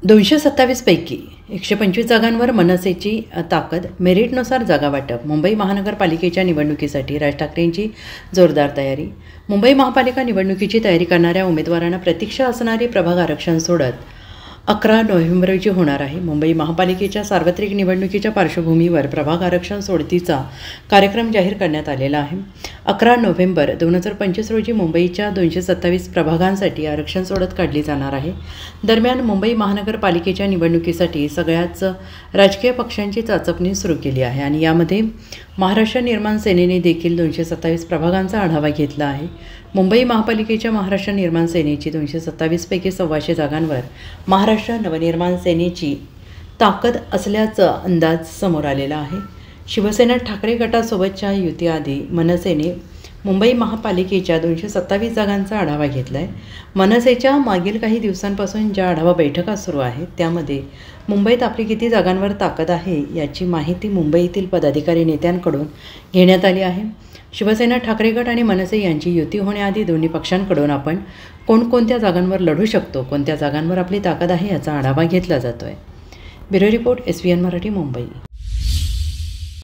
227 पैकी 125 जागांवर मनसेची ताकद, मेरिटनुसार जागा वाटप. मुंबई महानगरपालिकेच्या निवडणुकीसाठी राज ठाकरेंची जोरदार तयारी. मुंबई महापालिका निवडणुकीची तयारी करणाऱ्या उमेदवारांना प्रतीक्षा असणारी प्रभाग आरक्षण सोडत 11 नोव्हेंबर रोजी होणार आहे. मुंबई महापालिकेच्या सार्वत्रिक निवडणुकीच्या पार्श्वभूमीवर प्रभाग आरक्षण सोडतीचा कार्यक्रम जाहीर करण्यात आलेला आहे. 11 नोव्हेंबर 2025 रोजी मुंबईच्या 227 प्रभागांसाठी आरक्षण सोडत काढली जाणार आहे. दरम्यान मुंबई महानगरपालिकेच्या निवडणुकीसाठी सगळ्याच राजकीय पक्षांची चाचपणी सुरू केली आहे आणि यामध्ये महाराष्ट्र निर्माण सेनेने देखील 227 प्रभागांचा आढावा घेतला आहे. मुंबई महापालिकेच्या महाराष्ट्र निर्माण सेनेची 227 पैकी 125 जागांवर महाराष्ट्र नवनिर्माण सेनेची ताकद असल्याचा अंदाज समोर आलेला आहे. शिवसेना ठाकरे गटासोबतच्या युतीआधी मनसेने मुंबई महापालिकेच्या 227 जागांचा आढावा घेतला आहे. मनसेच्या मागील काही दिवसांपासून ज्या आढावा बैठका सुरू आहेत त्यामध्ये मुंबईत आपली किती जागांवर ताकद आहे याची माहिती मुंबईतील पदाधिकारी नेत्यांकडून घेण्यात आली आहे. शिवसेना ठाकरे गट आणि मनसे यांची युती होण्याआधी दोन्ही पक्षांकडून आपण कोणकोणत्या जागांवर लढू शकतो, कोणत्या जागांवर आपली ताकद आहे याचा आढावा घेतला जातो आहे. Bureau report, SVN Marathi, Mumbai.